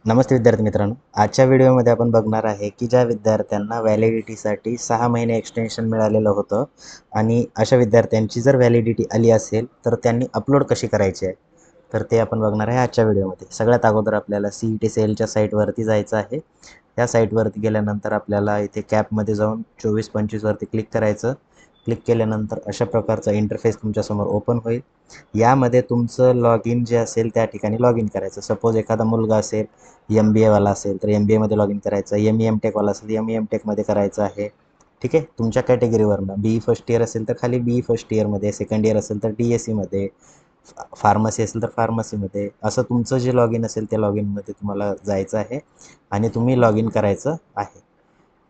नमस्ते विद्यार्थी मित्रांनो, आजच्या व्हिडिओमध्ये आपण बघणार आहे की ज्या विद्यार्थ्यांना व्हॅलिडिटीसाठी 6 महिने एक्सटेन्शन मिळालेलं होतं आणि अशा विद्यार्थ्यांची जर व्हॅलिडिटी आली असेल तर त्यांनी अपलोड कशी करायची आहे, तर ते आपण बघणार आहे आजच्या व्हिडिओमध्ये. सगळ्यात अगोदर आपल्याला CET सेलच्या साईटवरती जायचं आहे. त्या साईटवरती गेल्यानंतर आपल्याला इथे कॅपमध्ये जाऊन 24-25 वरती क्लिक करायचं. क्लिक केल्यानंतर अशा प्रकारचा इंटरफेस तुमच्यासमोर ओपन होईल. यामध्ये तुमचं लॉग इन जे असेल त्या ठिकाणी लॉग इन करायचं. सपोज एखादा मुलगा असेल MBAवाला असेल तर MBAमध्ये लॉग इन करायचं, ME टेकवाला असेल ME टेकमध्ये करायचं आहे. ठीक आहे, तुमच्या कॅटेगरीवरनं BE फर्स्ट इयर असेल तर खाली BE फर्स्ट इयरमध्ये, सेकंड इयर असेल तर DSCमध्ये, फार्मसी असेल तर फार्मसीमध्ये, असं तुमचं जे लॉग इन असेल त्या लॉग इनमध्ये तुम्हाला जायचं आहे आणि तुम्ही लॉग इन करायचं आहे.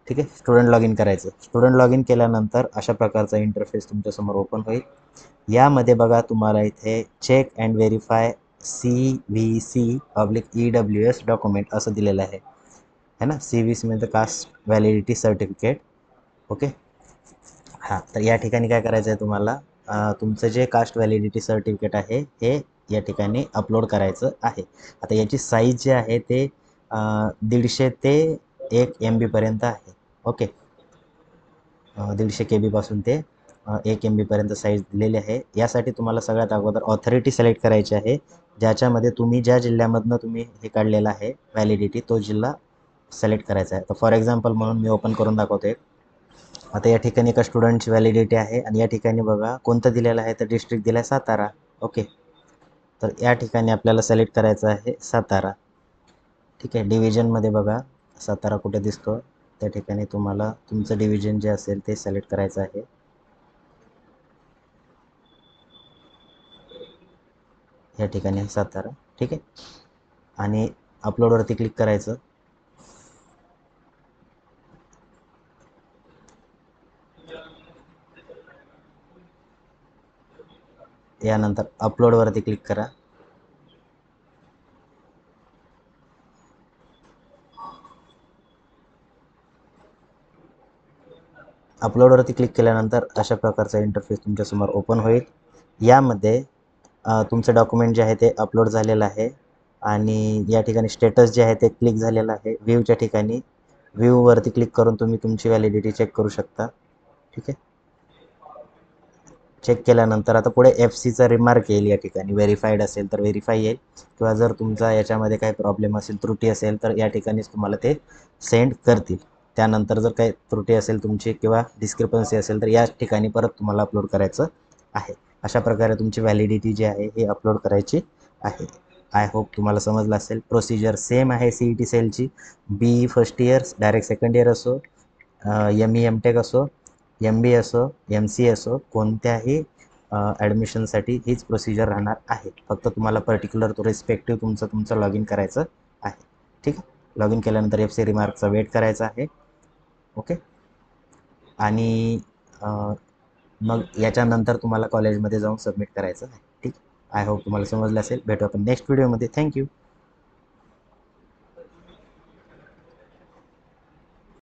ठीक आहे, स्टुडंट लॉग इन करायचं. स्टुडंट लॉग इन केल्यानंतर अशा प्रकारचा इंटरफेस तुमच्यासमोर ओपन होईल. यामध्ये बघा तुम्हाला इथे check and verify CVC/EWS document असं दिलेलं आहे ना. CVC म्हणजे कास्ट व्हॅलिडिटी सर्टिफिकेट. ओके, हां, तर या ठिकाणी काय करायचं आहे तुम्हाला, तुमचं जे कास्ट व्हॅलिडिटी सर्टिफिकेट आहे हे या ठिकाणी अपलोड करायचं आहे. आता याची साईज जे आहे ते 150 ते 1 MB पर्यंत आहे. ओके, 150 KB पासून ते 1 MB पर्यंत साईज दिलेली आहे. यासाठी तुम्हाला सगळ्यात अगोदर ऑथॉरिटी सिलेक्ट करायची आहे, ज्याच्यामध्ये तुम्ही ज्या जिल्ह्यामधनं तुम्ही हे काढलेलं आहे व्हॅलिडिटी तो जिल्हा सिलेक्ट करायचा आहे. तर फॉर एक्झाम्पल म्हणून मी ओपन करून दाखवतो आहे. आता या ठिकाणी एका स्टुडंटची व्हॅलिडिटी आहे आणि या ठिकाणी बघा कोणतं दिलेलं आहे, तर डिस्ट्रिक्ट दिला आहे सातारा. ओके, तर या ठिकाणी आपल्याला सिलेक्ट करायचं आहे सातारा. ठीक आहे, डिव्हिजनमध्ये बघा सातारा कुठे दिसतो, त्या ठिकाणी तुम्हाला तुमचं डिव्हिजन जे असेल ते सिलेक्ट करायचं आहे. या ठिकाणी आहे सातारा. ठीक आहे, आणि अपलोडवरती क्लिक करायचं. यानंतर अपलोडवरती क्लिक करा. अपलोडवरती क्लिक केल्यानंतर अशा प्रकारचा इंटरफेस तुमच्यासमोर ओपन होईल. यामध्ये तुमचं डॉक्युमेंट जे आहे ते अपलोड झालेलं आहे आणि या ठिकाणी स्टेटस जे आहे ते क्लिक झालेलं आहे. व्ह्यूच्या ठिकाणी व्ह्यूवरती क्लिक करून तुम्ही तुमची व्हॅलिडिटी चेक करू शकता. ठीक आहे, चेक केल्यानंतर आता पुढे FCचा रिमार्क येईल. या ठिकाणी व्हेरीफाईड असेल तर व्हेरीफाय येईल, किंवा जर तुमचा याच्यामध्ये काही प्रॉब्लेम असेल, त्रुटी असेल तर या ठिकाणीच तुम्हाला ते सेंड करतील. त्यानंतर जर काही त्रुटी असेल तुमची किंवा डिस्क्रिपन्सी असेल तर या ठिकाणी परत तुम्हाला अपलोड करायचं आहे. अशा प्रकारे तुमची व्हॅलिडिटी जी आहे ही अपलोड करायची आहे. आय होप तुम्हाला समजलं असेल. प्रोसिजर सेम आहे CET सेलची. BE first year, direct second year असो, ME टेक असो, MBA असो, MCA असो, कोणत्याही ॲडमिशनसाठी हीच प्रोसिजर राहणार आहे. फक्त तुम्हाला पर्टिक्युलर तो रिस्पेक्टिव्ह तुमचं लॉग इन करायचं आहे. ठीक आहे, लॉग इन केल्यानंतर FC रिमार्कचा वेट करायचा आहे. ओके, आणि मग याच्यानंतर तुम्हाला कॉलेजमध्ये जाऊन सबमिट करायचं आहे. ठीक, आय होप तुम्हाला समजलं असेल. भेटू आपण नेक्स्ट व्हिडिओमध्ये. थँक्यू.